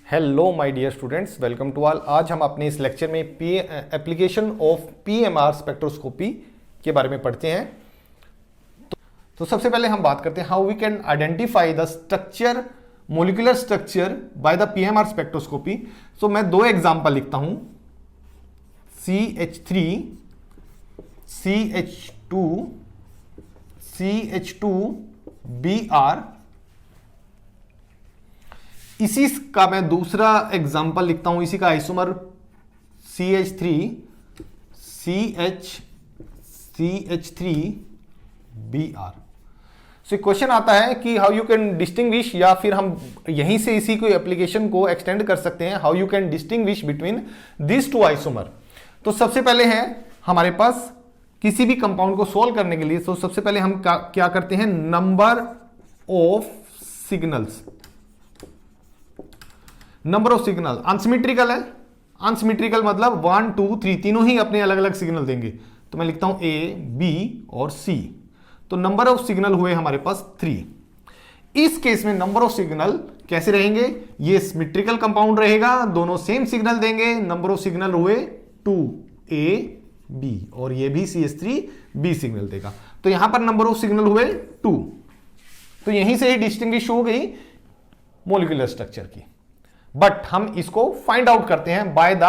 Hello my dear students, welcome to all. आज हम अपने इस लेक्चर में एप्लीकेशन ऑफ पीएमआर स्पेक्ट्रोस्कोपी के बारे में पढ़ते हैं। तो सबसे पहले हम बात करते हैं how we can identify the structure, molecular structure by the PMR spectroscopy. So मैं दो एग्जांपल लिखता हूं, CH3, CH2, CH2Br। इसी का मैं दूसरा एग्जांपल लिखता हूं, इसी का isomer CH3, CH3Br। So question आता है कि हाउ यू कैन डिस्टिंग्विश, या फिर हम यहीं से इसी को एप्लीकेशन को एक्सटेंड कर सकते हैं, how you can distinguish between this two isomer. तो सबसे पहले है हमारे पास किसी भी कंपाउंड को सोल्व करने के लिए, तो सबसे पहले हम क्या करते हैं, number of signals. Number of signal unsymmetrical है, अनसिमेट्रिकल मतलब 1 2 3 तीनों ही अपने अलग अलग सिग्नल देंगे। तो मैं लिखता हूं A, B और C। तो नंबर ऑफ सिग्नल हुए हमारे पास 3। इस केस में नंबर ऑफ सिग्नल कैसे रहेंगे, ये सिमेट्रिकल कंपाउंड रहेगा, दोनों सेम सिग्नल देंगे। नंबर ऑफ सिग्नल हुए 2 A B, और ये भी CH3B सिग्नल देगा। तो यहां पर नंबर ऑफ सिग्नल हुए 2। तो यहीं से ही डिस्टिंग्विश हो गई मॉलिक्यूलर स्ट्रक्चर की। बट हम इसको फाइंड आउट करते हैं बाय द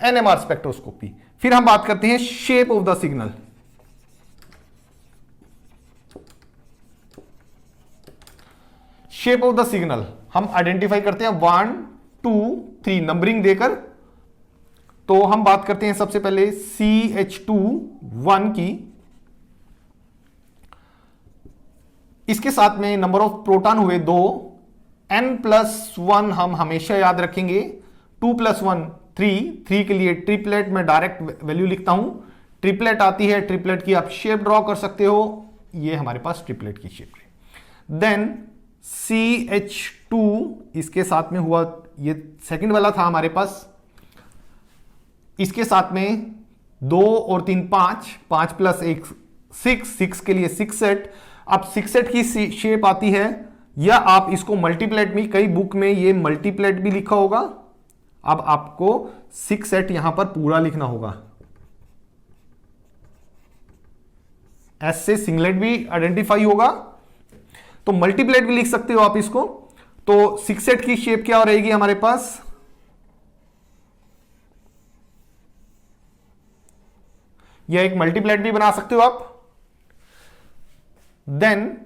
NMR स्पेक्ट्रोस्कोपी। फिर हम बात करते हैं shape of the signal. Shape of the signal हम आइडेंटिफाई करते हैं 1 2 3 नंबरिंग देकर। तो हम बात करते हैं सबसे पहले CH2 की। इसके साथ में नंबर ऑफ प्रोटॉन हुए 2, n+1 हम हमेशा याद रखेंगे, 2+1 3 के लिए ट्रिपलेट में डायरेक्ट वैल्यू लिखता हूं। ट्रिपलेट आती है, ट्रिपलेट की आप शेप ड्रॉ कर सकते हो, ये हमारे पास ट्रिपलेट की शेप है। देन CH2 इसके साथ में हुआ, ये सेकंड वाला था हमारे पास। इसके साथ में 2 और 3 5 + 1 6 के लिए 6 सेट। अब 6 सेट की शेप आती है, या आप इसको मल्टीप्लेट में, कई बुक में ये मल्टीप्लेट भी लिखा होगा। अब आपको 6 सेट यहां पर पूरा लिखना होगा। एस से सिंगलेट भी आइडेंटिफाई होगा, तो मल्टीप्लेट भी लिख सकते हो आप इसको। तो 6 सेट की शेप क्या रहेगी हमारे पास, यह एक मल्टीप्लेट भी बना सकते हो आप। देन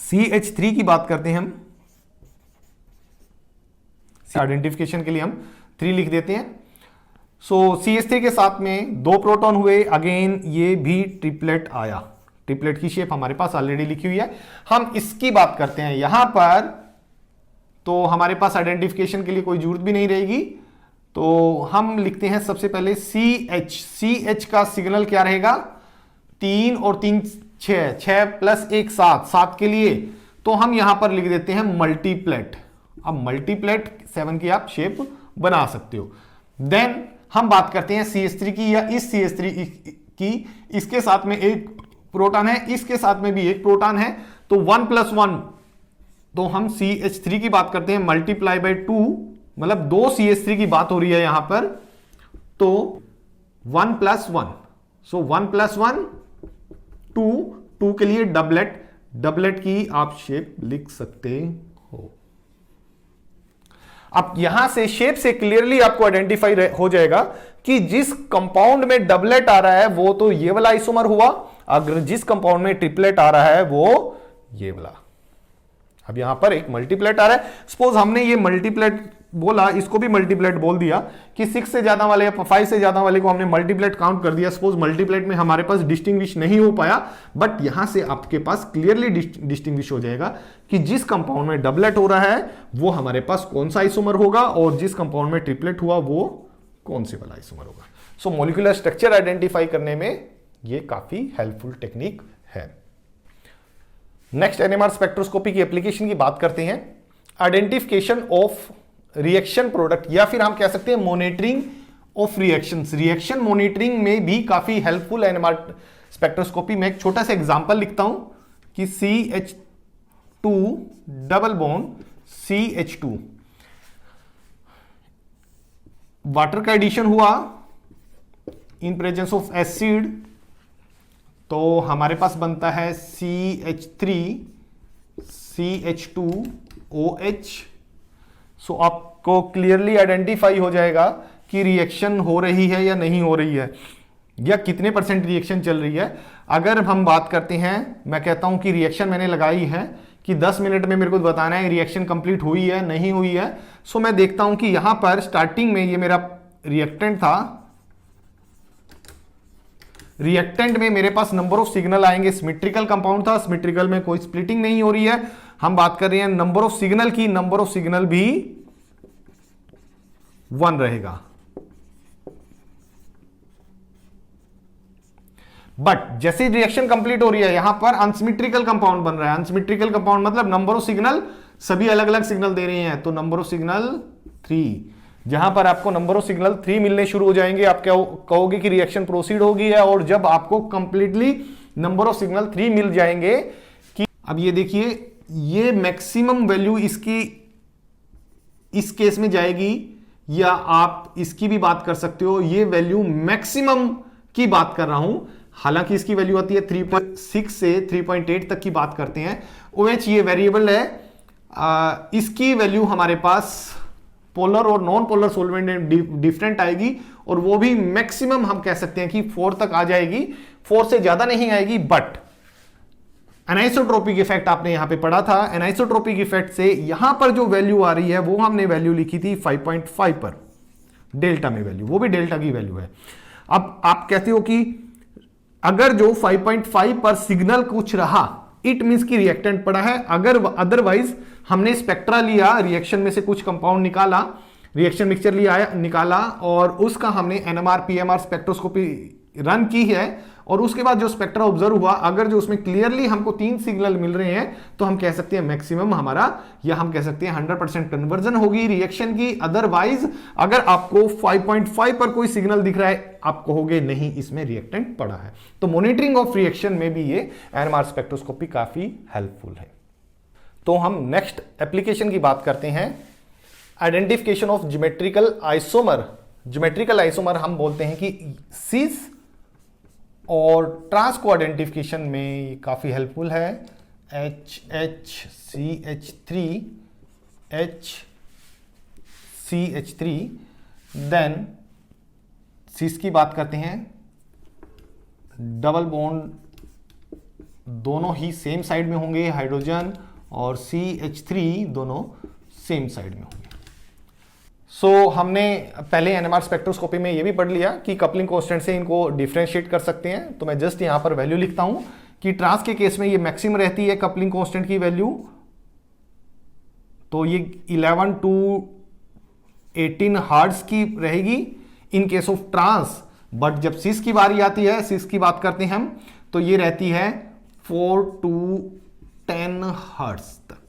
CH3 की बात करते हैं हम। आइडेंटिफिकेशन के लिए हम 3 लिख देते हैं। सो CH3 के साथ में 2 प्रोटॉन हुए, अगेन ये भी ट्रिपलेट आया। ट्रिपलेट की शेप हमारे पास ऑलरेडी लिखी हुई है। हम इसकी बात करते हैं यहां पर, तो हमारे पास आइडेंटिफिकेशन के लिए कोई जरूरत भी नहीं रहेगी। तो हम लिखते हैं सबसे पहले CH का सिग्नल क्या रहेगा, 3 और 3 6 + 1 7 के लिए। तो हम यहां पर लिख देते हैं मल्टीप्लेट। अब मल्टीप्लेट 7 की आप शेप बना सकते हो। देन हम बात करते हैं CH3 की, या इस CH3 की। इसके साथ में एक प्रोटॉन है, इसके साथ में भी एक प्रोटॉन है, तो 1+1। तो हम CH3 की बात करते हैं मल्टीप्लाई बाय 2, मतलब 2 CH3 की बात हो रही है यहां पर। तो 1+1, सो 1+1 2 के लिए डबलेट की आप शेप लिख सकते हो। अब यहां से शेप से क्लियरली आपको आइडेंटिफाई हो जाएगा कि जिस कंपाउंड में डबलेट आ रहा है वो तो ये वाला आइसोमर हुआ, अगर जिस कंपाउंड में ट्रिपलेट आ रहा है वो ये वाला। अब यहां पर एक मल्टीप्लेट आ रहा है, सपोज हमने ये मल्टीप्लेट बोला, इसको भी मल्टीप्लेट बोल दिया कि 6 से ज्यादा वाले या 5 से ज्यादा वाले को हमने मल्टीप्लेट काउंट कर दिया। सपोज मल्टीप्लेट में हमारे पास डिस्टिंग्विश नहीं हो पाया, बट यहां से आपके पास क्लियरली डिस्टिंग्विश हो जाएगा कि जिस कंपाउंड में डबलेट हो रहा है वो हमारे पास कौन सा आइसोमर होगा, और जिस कंपाउंड में ट्रिपलेट हुआ वो कौन से वाला आइसोमर होगा। सो मॉलिक्यूलर स्ट्रक्चर आइडेंटिफाई करने में ये काफी हेल्पफुल टेक्निक है। नेक्स्ट NMR स्पेक्ट्रोस्कोपी की एप्लीकेशन की बात करते हैं, आइडेंटिफिकेशन ऑफ रिएक्शन प्रोडक्ट, या फिर हम कह सकते हैं monitoring of reactions. Reaction monitoring में भी काफी हेल्पफुल NMR स्पेक्ट्रोस्कोपी में एक छोटा सा एग्जांपल लिखता हूं कि CH2 double bond CH2, water का एडिशन हुआ इन प्रेजेंस ऑफ एसिड, तो हमारे पास बनता है CH3 CH2OH। सो आपको क्लियरली आइडेंटिफाई हो जाएगा कि रिएक्शन हो रही है या नहीं हो रही है, या कितने परसेंट रिएक्शन चल रही है। अगर हम बात करते हैं, मैं कहता हूं कि रिएक्शन मैंने लगाई है कि 10 मिनट में मेरे को बताना है रिएक्शन कंप्लीट हुई है नहीं हुई है। सो मैं देखता हूं कि यहां पर स्टार्टिंग में ये मेरा रिएक्टेंट था, रिएक्टेंट में मेरे पास नंबर ऑफ सिग्नल आएंगे, सिमेट्रिकल कंपाउंड था, सिमेट्रिकल में कोई स्प्लिटिंग नहीं हो रही है। हम बात कर रहे हैं नंबर ऑफ सिग्नल की, नंबर ऑफ सिग्नल भी 1 रहेगा। बट जैसे रिएक्शन कंप्लीट हो रही है, यहां पर अनसिमेट्रिकल कंपाउंड बन रहा है। अनसिमेट्रिकल कंपाउंड मतलब नंबर ऑफ सिग्नल सभी अलग अलग सिग्नल दे रहे हैं, तो नंबर ऑफ सिग्नल 3। जहां पर आपको नंबर ऑफ सिग्नल 3 मिलने शुरू हो जाएंगे, आप क्या कहोगे कि रिएक्शन प्रोसीड हो गई है। और जब आपको कंप्लीटली नंबर ऑफ सिग्नल 3 मिल जाएंगे, कि अब ये देखिए, ये मैक्सिमम वैल्यू इसकी इस केस में जाएगी, या आप इसकी भी बात कर सकते हो। ये वैल्यू मैक्सिमम की बात कर रहा हूं, हालांकि इसकी वैल्यू आती है 3.6 से 3.8 तक की बात करते हैं। OH ये वेरिएबल है, इसकी वैल्यू हमारे पास पोलर और नॉन पोलर सॉल्वेंट में डिफरेंट आएगी, और वो भी मैक्सिमम हम कह सकते हैं कि 4 तक आ जाएगी, 4 से ज्यादा नहीं आएगी। बट एनाइसोट्रोपिक इफेक्ट आपने यहां पे पढ़ा था, एनाइसोट्रोपिक इफेक्ट से यहां पर जो वैल्यू आ रही है वो हमने वैल्यू लिखी थी 5.5 पर, डेल्टा में वैल्यू, वो भी डेल्टा की वैल्यू है। अब आप कहते हो कि अगर जो 5.5 पर सिग्नल कुछ रहा, इट मींस की रिएक्टेंट पड़ा है। अगर अदरवाइज हमने स्पेक्ट्रा लिया, रिएक्शन में से कुछ कंपाउंड निकाला, रिएक्शन मिक्सचर लिया निकाला, और उसका हमने NMR PMR स्पेक्ट्रोस्कोपी रन की है, और उसके बाद जो स्पेक्ट्रा ऑब्जर्व हुआ, अगर जो उसमें क्लियरली हमको 3 सिग्नल मिल रहे हैं, तो हम कह सकते हैं मैक्सिमम हमारा, या हम कह सकते हैं 100% कन्वर्जन होगी रिएक्शन की। अदरवाइज अगर आपको 5.5 पर कोई सिग्नल दिख रहा है, आप कहोगे नहीं, इसमें रिएक्टेंट पड़ा है। तो मॉनिटरिंग ऑफ रिएक्शन में भी ये NMR स्पेक्ट्रोस्कोपी काफी हेल्पफुल है। तो हम नेक्स्ट एप्लीकेशन की बात करते हैं, identification of geometrical isomer. Geometrical isomer हम बोलते हैं कि सीस और ट्रांस को आइडेंटिफिकेशन में ये काफी हेल्पफुल है। HHCH3 HCH3, देन सीस की बात करते हैं, डबल बॉन्ड दोनों ही सेम साइड में होंगे, हाइड्रोजन और CH3 दोनों सेम साइड में होंगे। सो हमने पहले NMR स्पेक्ट्रोस्कोपी में ये भी पढ़ लिया कि कपलिंग कांस्टेंट से इनको डिफरेंशिएट कर सकते हैं। तो मैं जस्ट यहां पर वैल्यू लिखता हूं कि ट्रांस के केस में ये मैक्सिमम रहती है कपलिंग कांस्टेंट की वैल्यू, तो ये 11 to 18 हर्ट्ज की रहेगी in case of trans. But जब सिस की बारी आती है, सिस की बात करते हैं हम, तो ये रहती है 4 to 10 हर्ट्ज तक।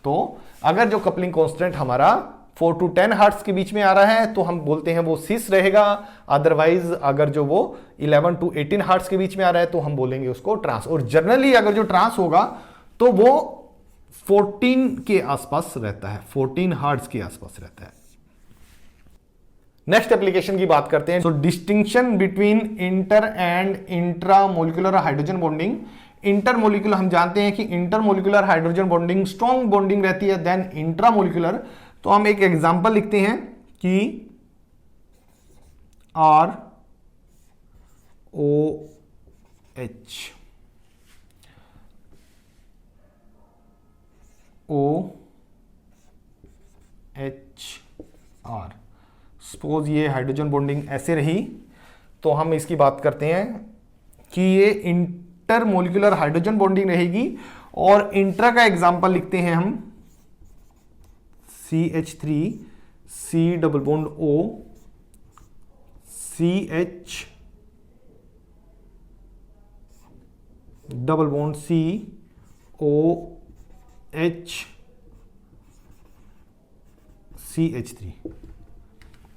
तो अगर जो कपलिंग कांस्टेंट हमारा 4 to 10 हर्ट्ज के बीच में आ रहा है, तो हम बोलते हैं वो सिस रहेगा। अदरवाइज अगर जो वो 11 to 18 हर्ट्ज के बीच में आ रहा है, तो हम बोलेंगे उसको ट्रांस। और जनरली अगर जो ट्रांस होगा, तो वो 14 के आसपास रहता है, 14 हर्ट्ज के आसपास रहता है। नेक्स्ट एप्लीकेशन की बात करते हैं। So distinction between inter and intramolecular hydrogen bonding. Intermolecular हम जानते हैं कि intermolecular hydrogen bonding strong bonding रहती है, देन इंट्रामोलिकुलर। तो हम एक एग्जांपल लिखते हैं कि OHR। सपोज ये हाइड्रोजन बॉन्डिंग ऐसे रही, तो हम इसकी बात करते हैं कि ये इंटरमोलिकुलर हाइड्रोजन बॉन्डिंग रहेगी। और इंट्रा का एग्जांपल लिखते हैं हम CH3 C double bond O CH double bond C OH CH3।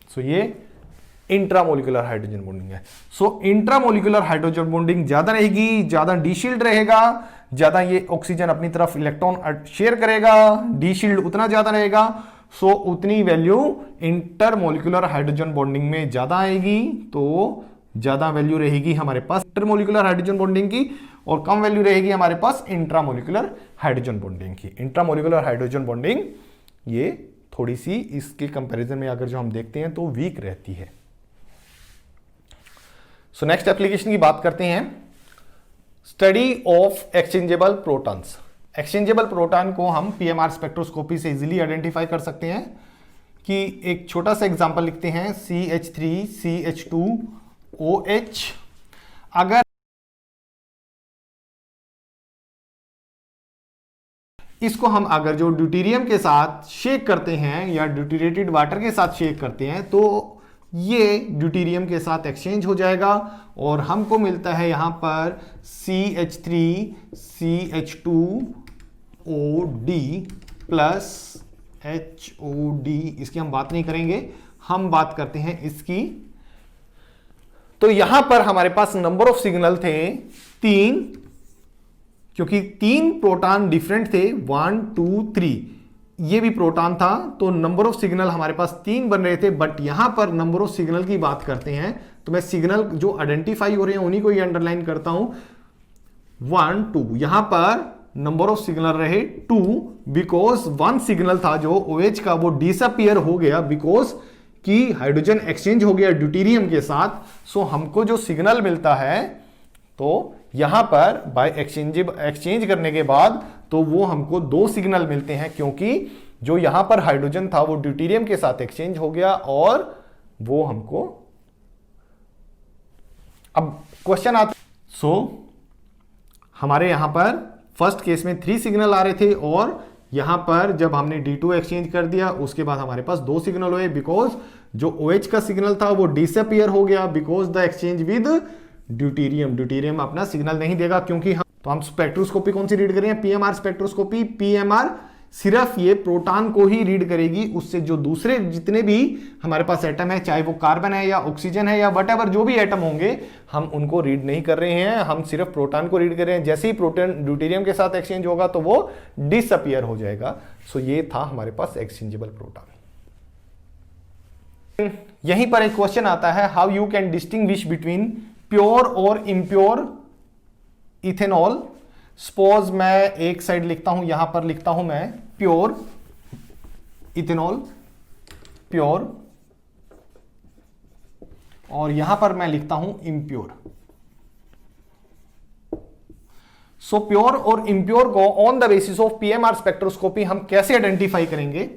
सो ये इंट्रामोलिकुलर हाइड्रोजन बॉन्डिंग है। सो इंट्रामोलिकुलर हाइड्रोजन बॉन्डिंग ज्यादा रहेगी, ज्यादा डी शील्ड रहेगा, ज्यादा ये ऑक्सीजन अपनी तरफ इलेक्ट्रॉन शेयर करेगा, डी शील्ड उतना ज्यादा रहेगा, सो उतनी वैल्यू इंटरमोलिकुलर हाइड्रोजन बॉन्डिंग में ज्यादा आएगी। तो ज्यादा वैल्यू रहेगी हमारे पास इंटरमोलिकुलर हाइड्रोजन बॉन्डिंग की और कम वैल्यू रहेगी हमारे पास इंट्रामोलिकुलर हाइड्रोजन बॉन्डिंग की। इंट्रामोलिकुलर हाइड्रोजन बॉन्डिंग ये थोड़ी सी इसके कंपैरिजन में अगर जो हम देखते हैं तो वीक रहती है। सो नेक्स्ट एप्लीकेशन की बात करते हैं, study of exchangeable protons. Exchangeable proton को हम पीएमआर स्पेक्ट्रोस्कोपी से इजीली आइडेंटिफाई कर सकते हैं कि एक छोटा सा एग्जांपल लिखते हैं, CH3CH2OH। अगर इसको हम अगर जो ड्यूटेरियम के साथ शेक करते हैं या ड्यूटेरेटेड वाटर के साथ शेक करते हैं तो ये ड्यूटेरियम के साथ एक्सचेंज हो जाएगा और हमको मिलता है यहां पर CH3CH2OD प्लस HOD। इसकी हम बात नहीं करेंगे, हम बात करते हैं इसकी। तो यहां पर हमारे पास नंबर ऑफ सिग्नल थे 3, क्योंकि 3 प्रोटॉन डिफरेंट थे, 1 2 3, ये भी प्रोटॉन था तो नंबर ऑफ सिग्नल हमारे पास 3 बन रहे थे। बट यहां पर नंबर ऑफ सिग्नल की बात करते हैं तो मैं सिग्नल जो आइडेंटिफाई हो रहे हैं उन्हीं को ही अंडरलाइन करता हूं, 1 2। यहां पर नंबर ऑफ सिग्नल रहे 2 बिकॉज 1 सिग्नल था जो OH का वो डिसअपियर हो गया बिकॉज कि हाइड्रोजन एक्सचेंज हो गया ड्यूटेरियम के साथ। सो हमको जो सिग्नल मिलता है तो यहां पर बाय एक्सचेंज करने के बाद तो वो हमको 2 सिग्नल मिलते हैं, क्योंकि जो यहां पर हाइड्रोजन था वो ड्यूटेरियम के साथ एक्सचेंज हो गया और वो हमको। अब क्वेश्चन आता, हमारे यहां पर फर्स्ट केस में 3 सिग्नल आ रहे थे और यहां पर जब हमने D2 एक्सचेंज कर दिया उसके बाद हमारे पास 2 सिग्नल हुए बिकॉज जो OH का सिग्नल था वो डिसअपियर हो गया because the exchange with deuterium अपना सिग्नल नहीं देगा, क्योंकि हम स्पेक्ट्रोस्कोपी कौन सी रीड कर रहे हैं, पीएमआर स्पेक्ट्रोस्कोपी। पीएमआर सिर्फ ये प्रोटॉन को ही रीड करेगी, उससे जो दूसरे जितने भी हमारे पास एटम है, चाहे वो कार्बन है या ऑक्सीजन है या व्हाटएवर जो भी एटम होंगे, हम उनको रीड नहीं कर रहे हैं, हम सिर्फ प्रोटॉन को रीड कर रहे हैं। जैसे ही प्रोटॉन ड्यूटेरियम के साथ एक्सचेंज होगा तो वो डिसअपियर हो जाएगा। सो ये था हमारे पास एक्सचेंजेबल प्रोटॉन। यहीं पर एक क्वेश्चन आता है, how you can distinguish between pure और इम्प्योर इथेनॉल। सपोज मैं एक साइड लिखता हूं, यहां पर लिखता हूं मैं प्योर इथेनॉल, प्योर, और यहां पर मैं लिखता हूं इम्प्योर। सो प्योर और इम्प्योर को on the basis of PMR spectroscopy हम कैसे आइडेंटिफाई करेंगे।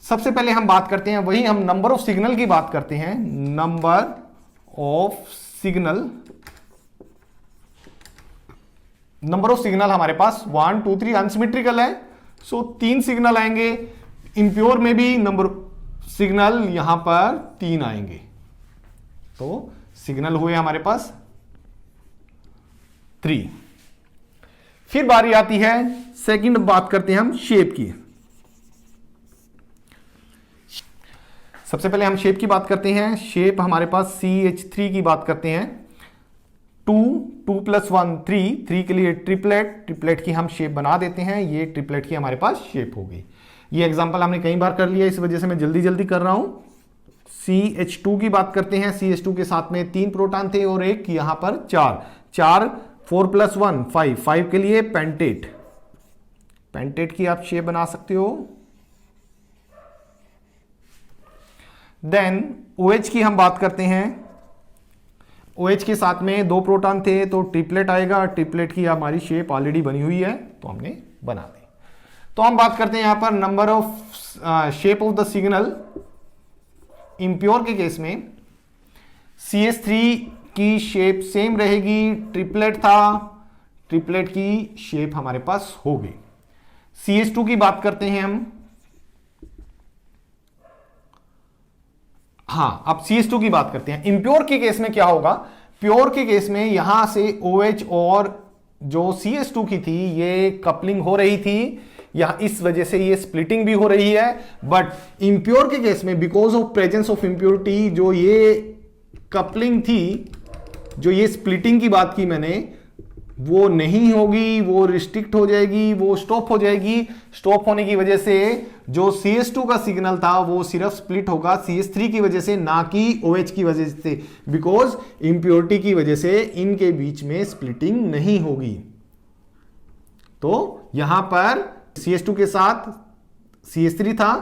सबसे पहले हम बात करते हैं, वही हम नंबर ऑफ सिग्नल की बात करते हैं, number of signal. Number of signal हमारे पास 1 2 3 अनसिमेट्रिकल है, सो 3 सिग्नल आएंगे। इम्प्योर में भी नंबर सिग्नल यहां पर 3 आएंगे, तो सिग्नल हुए हमारे पास 3। फिर बारी आती है सेकंड, बात करते हैं हम शेप की। सबसे पहले हम शेप की बात करते हैं। शेप हमारे पास CH3 की बात करते हैं, 2 2 + 1 3 के लिए ट्रिपलेट की हम शेप बना देते हैं। ये ट्रिपलेट की हमारे पास शेप होगी। ये एग्जांपल हमने कई बार कर लिया, इस वजह से मैं जल्दी कर रहा हूं। CH2 की बात करते हैं। CH2 के साथ में 3 प्रोटॉन थे और एक यहां पर 4 4 + 1 5 के लिए पेंटेट की आप शेप बना सकते हो। देन OH की हम बात करते हैं। OH के साथ में 2 प्रोटॉन थे तो ट्रिपलेट आएगा। ट्रिपलेट की हमारी शेप ऑलरेडी बनी हुई है तो हमने बना दी। तो हम बात करते हैं यहां पर number of shape of the signal. Impure के केस में CH3 की शेप सेम रहेगी, ट्रिपलेट था, ट्रिपलेट की शेप हमारे पास होगी। CH2 की बात करते हैं हम। हां, अब CH2 की बात करते हैं। इम्प्योर के केस में क्या होगा, प्योर के केस में यहां से OH और जो CH2 की थी ये कपलिंग हो रही थी, यहां इस वजह से ये स्प्लिटिंग भी हो रही है। बट इम्प्योर के केस में because of presence of impurity जो ये कपलिंग थी, जो ये स्प्लिटिंग की बात की मैंने, वो नहीं होगी, वो रिस्ट्रिक्ट हो जाएगी, वो स्टॉप हो जाएगी। स्टॉप होने की वजह से जो CS2 का सिग्नल था वो सिर्फ स्प्लिट होगा CS3 की वजह से, ना कि OH की वजह से, बिकॉज इंप्योरिटी की वजह से इनके बीच में स्प्लिटिंग नहीं होगी। तो यहां पर CS2 के साथ CS3 था,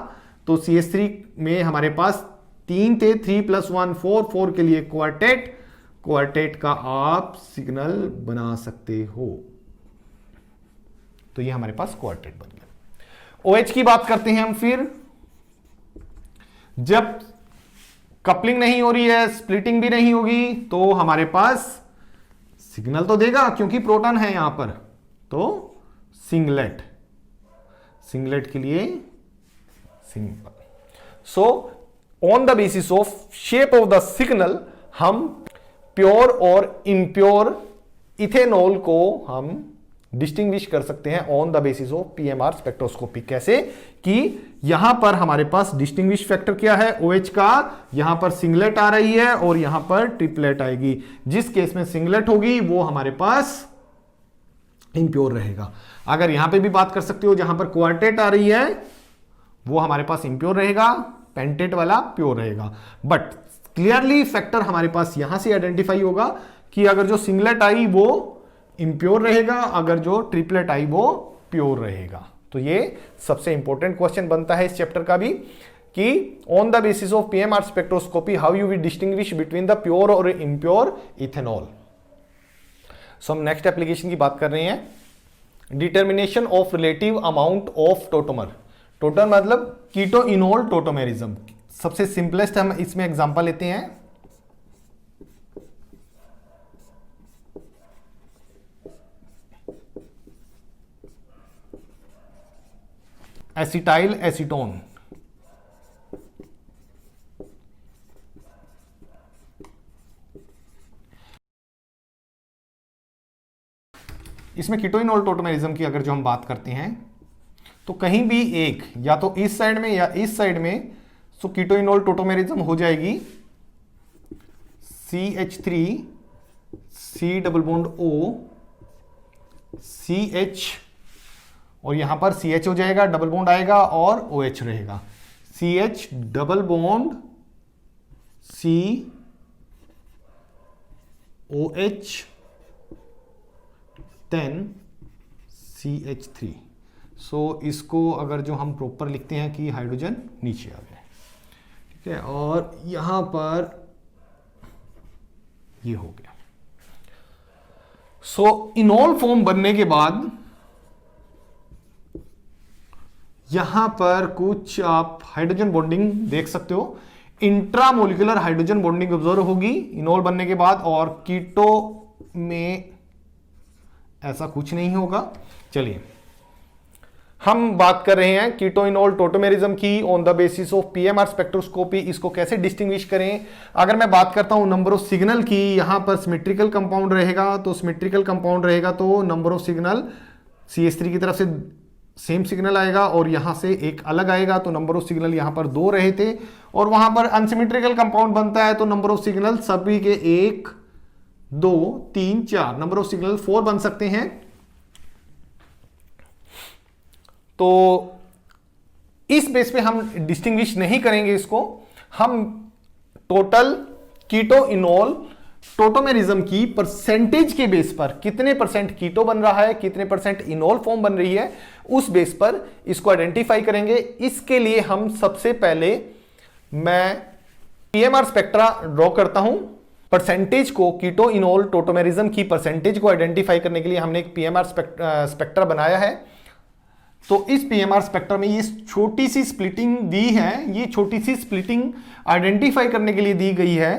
तो CS3 में हमारे पास 3 थे, 3 + 1 4, 4 के लिए क्वार्टेट, क्वार्टेट का आप सिग्नल बना सकते हो। तो ये हमारे पास क्वार्टेट बन गया। OH की बात करते हैं हम फिर। जब कपलिंग नहीं हो रही है, स्प्लिटिंग भी नहीं होगी, तो हमारे पास सिग्नल तो देगा क्योंकि प्रोटॉन है यहां पर, तो सिंगलेट, सिंगलेट के लिए simple. So on the basis of shape of the signal हम प्योर और इम्प्योर इथेनॉल को हम डिस्टिंग्विश कर सकते हैं on the basis of PMR spectroscopy. कैसे कि यहां पर हमारे पास डिस्टिंग्विश फैक्टर क्या है, OH का, यहां पर सिंगलेट आ रही है और यहां पर ट्रिपलेट आएगी। जिस केस में सिंगलेट होगी वो हमारे पास इम्प्योर रहेगा। अगर यहां पे भी बात कर सकते हो, जहां पर क्वार्टेट आ रही है वो हमारे पास इम्प्योर रहेगा, पेंटेट वाला प्योर रहेगा। बट क्लियरली फैक्टर हमारे पास यहां से आइडेंटिफाई होगा कि अगर जो सिंगलेट आई वो इम्प्योर रहेगा, अगर जो ट्रिपलेट आई वो प्योर रहेगा। तो ये सबसे इंपॉर्टेंट क्वेश्चन बनता है इस चैप्टर का भी, कि on the basis of PMR spectroscopy how you will distinguish between the pure और इम्प्योर इथेनॉल। सो हम नेक्स्ट एप्लीकेशन की बात कर रहे हैं, determination of relative amount of tautomer. Tautomer मतलब कीटोइनोल टोटोमेरिज्म। सबसे सिंपलेस्ट हम इसमें एग्जांपल लेते हैं, एसिटाइल एसीटोन। इसमें कीटोइनोल टोटोमेरिज्म की अगर जो हम बात करते हैं, तो कहीं भी एक, या तो इस साइड में या इस साइड में, तो कीटोइनोल टोटोमेरिज्म हो जाएगी CH3 C double bond O CH, और यहां पर CH हो जाएगा, डबल बॉन्ड आएगा और OH रहेगा। CH double bond C OH then CH3। So इसको अगर जो हम प्रॉपर लिखते हैं कि हाइड्रोजन नीचे आ गए, ठीक है, और यहां पर ये हो गया। सो इनॉल फॉर्म बनने के बाद यहां पर कुछ आप हाइड्रोजन बॉन्डिंग देख सकते हो, इंट्रामोलिकुलर हाइड्रोजन बॉन्डिंग ऑब्जर्व होगी इनॉल बनने के बाद, और कीटो में ऐसा कुछ नहीं होगा। चलिए हम बात कर रहे हैं कीटोइनोल टोटोमेरिज्म की on the basis of PMR spectroscopy. इसको कैसे डिस्टिंग्विश करें। अगर मैं बात करता हूं नंबर ऑफ सिग्नल की, यहां पर सिमेट्रिकल कंपाउंड रहेगा, तो सिमेट्रिकल कंपाउंड रहेगा तो नंबर ऑफ सिग्नल CS3 की तरफ से सेम सिग्नल आएगा और यहां से एक अलग आएगा, तो नंबर ऑफ सिग्नल यहां पर 2 रहे थे, और वहां पर अनसिमेट्रिकल कंपाउंड बनता है तो नंबर ऑफ सिग्नल सभी के 1 2 3 4 नंबर ऑफ सिग्नल 4 बन सकते हैं। तो इस बेस पे हम डिस्टिंग्विश नहीं करेंगे इसको, हम टोटल कीटोइनोल टोटोमेरिज्म की परसेंटेज के बेस पर, कितने परसेंट कीटो बन रहा है, कितने परसेंट इनोल फॉर्म बन रही है, उस बेस पर इसको आइडेंटिफाई करेंगे। इसके लिए हम सबसे पहले मैं PMR स्पेक्ट्रा ड्रॉ करता हूं। परसेंटेज को, कीटोइनोल टोटोमेरिज्म की परसेंटेज को आइडेंटिफाई करने के लिए हमने एक PMR स्पेक्ट्रा बनाया है। तो इस PMR स्पेक्ट्रा में ये छोटी सी स्प्लिटिंग दी है, ये छोटी सी स्प्लिटिंग आइडेंटिफाई करने के लिए दी गई है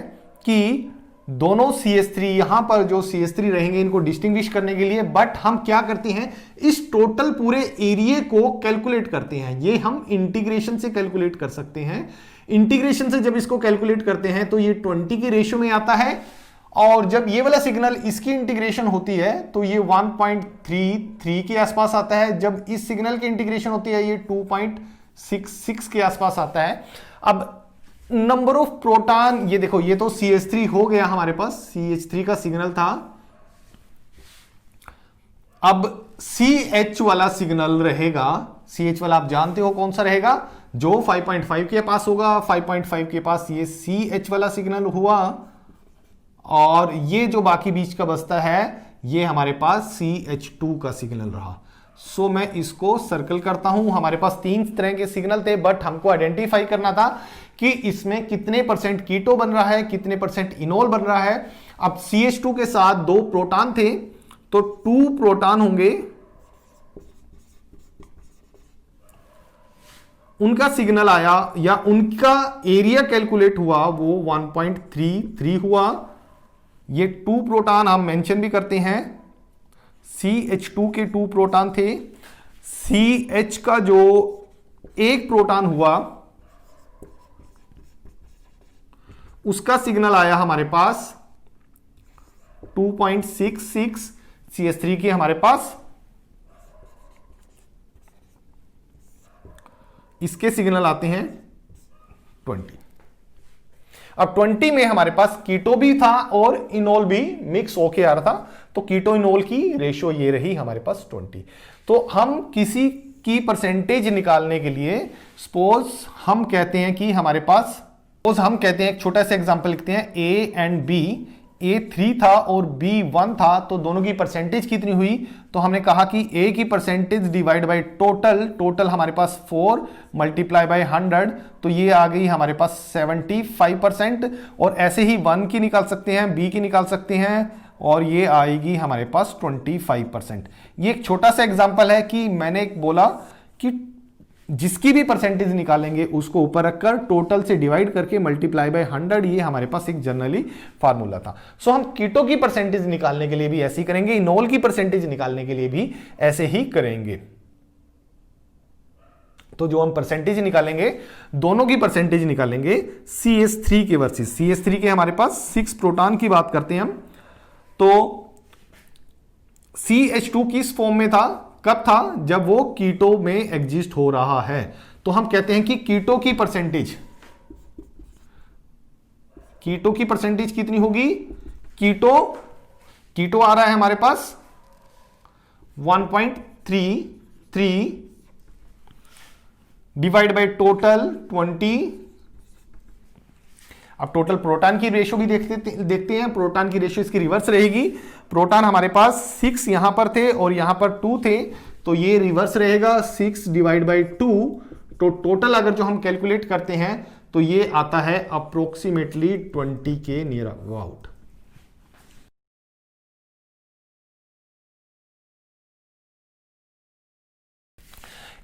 कि दोनों CS3, यहां पर जो CS3 रहेंगे इनको डिस्टिंग्विश करने के लिए। बट हम क्या करते हैं, इस टोटल पूरे एरिया को कैलकुलेट करते हैं। ये हम इंटीग्रेशन से कैलकुलेट कर सकते हैं। इंटीग्रेशन से जब इसको कैलकुलेट करते हैं तो ये 20 के रेशियो में आता है, और जब ये वाला सिग्नल इसकी इंटीग्रेशन होती है तो ये 1.33 के आसपास आता है। जब इस सिग्नल की इंटीग्रेशन होती है ये 2.66 के आसपास आता है। अब नंबर ऑफ प्रोटॉन, ये देखो ये तो CH3 हो गया हमारे पास, CH3 का सिग्नल था। अब CH वाला सिग्नल रहेगा, CH वाला आप जानते हो कौन सा रहेगा, जो 5.5 के पास होगा, 5.5 के पास ये CH वाला सिग्नल हुआ, और ये जो बाकी बीच का बचता है ये हमारे पास CH2 का सिग्नल रहा। सो मैं इसको सर्कल करता हूं। हमारे पास 3 तरह के सिग्नल थे, बट हमको आइडेंटिफाई करना था कि इसमें कितने परसेंट कीटो बन रहा है, कितने परसेंट इनोल बन रहा है। अब CH2 के साथ 2 प्रोटॉन थे, तो 2 प्रोटॉन होंगे, उनका सिग्नल आया या उनका एरिया कैलकुलेट हुआ वो 1.33 हुआ। ये 2 प्रोटॉन हम मेंशन भी करते हैं, CH2 के 2 प्रोटॉन थे। CH का जो 1 प्रोटॉन हुआ उसका सिग्नल आया हमारे पास 2.66। CH3 के हमारे पास इसके सिग्नल आते हैं 20। अब 20 में हमारे पास कीटो भी था और इनोल भी मिक्स होके आ रहा था, तो कीटो इनोल की रेशियो ये रही हमारे पास 20। तो हम किसी की परसेंटेज निकालने के लिए सपोज हम कहते हैं कि हमारे पास, सपोज हम कहते हैं, एक छोटा सा एग्जांपल लिखते हैं, A एंड B, A 3 था और B 1 था, तो दोनों की परसेंटेज कितनी हुई, तो हमने कहा कि A की परसेंटेज डिवाइड बाय टोटल हमारे पास 4 मल्टीप्लाई बाय 100, तो ये आ गई हमारे पास 75%। और ऐसे ही 1 की निकाल सकते हैं, B की निकाल सकते हैं, और ये आएगी हमारे पास 25%। ये एक छोटा सा एग्जांपल है कि मैंने बोला कि जिसकी भी परसेंटेज निकालेंगे उसको ऊपर रखकर टोटल से डिवाइड करके मल्टीप्लाई बाय 100, ये हमारे पास एक जनरली फार्मूला था। सो हम कीटो की परसेंटेज निकालने के लिए भी ऐसे ही करेंगे, इनोल की परसेंटेज निकालने के लिए भी ऐसे ही करेंगे। तो जो हम परसेंटेज निकालेंगे, दोनों की परसेंटेज निकालेंगे CH3 के वर्सेस CH3 के हमारे पास 6 प्रोटॉन की बात करते हैं हम, तो CH2 किस फॉर्म में था, कब था, जब वो कीटो में एग्जिस्ट हो रहा है। तो हम कहते हैं कि कीटो की परसेंटेज कितनी होगी, कीटो आ रहा है हमारे पास 1.33 डिवाइड बाय टोटल 20। अब टोटल प्रोटॉन की रेशियो भी देखते हैं। प्रोटॉन की रेशियो इसकी रिवर्स रहेगी। प्रोटॉन हमारे पास 6 यहां पर थे और यहां पर 2 थे, तो ये रिवर्स रहेगा 6 डिवाइड बाय 2। तो टोटल अगर जो हम कैलकुलेट करते हैं तो ये आता है अप्रोक्सीमेटली 20 के नियर अबाउट।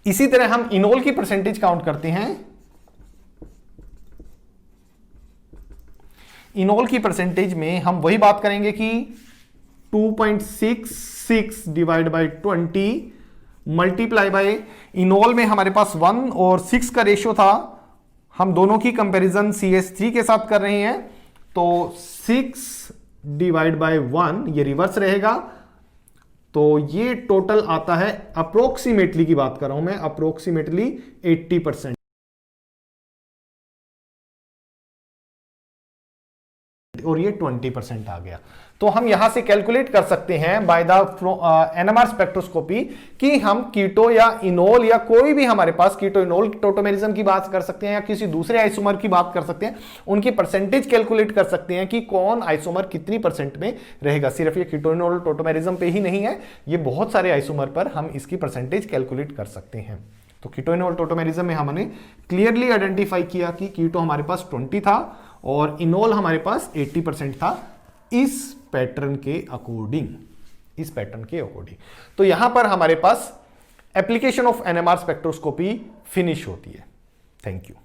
इसी तरह हम इनोल की परसेंटेज काउंट करते हैं। इनोल की परसेंटेज में हम वही बात करेंगे कि 2.66 divide by 20 multiply by, enol में हमारे पास 1 और 6 का रेशियो था। हम दोनों की कंपैरिजन CH3 के साथ कर रहे हैं, तो 6 डिवाइड बाय 1 ये रिवर्स रहेगा, तो ये टोटल आता है, अप्रोक्सीमेटली की बात कर रहा हूं मैं, अप्रोक्सीमेटली 80%, और ये 20% आ गया। तो हम यहां से कैलकुलेट कर सकते हैं बाय द NMR स्पेक्ट्रोस्कोपी कि हम कीटो या इनोल या कोई भी हमारे पास कीटो इनोल टोटोमेरिज्म की बात कर सकते हैं या किसी दूसरे आइसोमर की बात कर सकते हैं, उनकी परसेंटेज कैलकुलेट कर सकते हैं कि कौन आइसोमर कितनी परसेंट में रहेगा। सिर्फ ये कीटो इनोल टोटोमेरिज्म पे ही नहीं है, ये बहुत सारे आइसोमर पर हम इसकी परसेंटेज कैलकुलेट कर सकते हैं। तो कीटो इनोल टोटोमेरिज्म में हमने क्लियरली आइडेंटिफाई किया कि कीटो हमारे पास 20 था और इनोल हमारे पास 80% था, इस पैटर्न के अकॉर्डिंग। तो यहां पर हमारे पास application of NMR spectroscopy finish होती है। Thank you.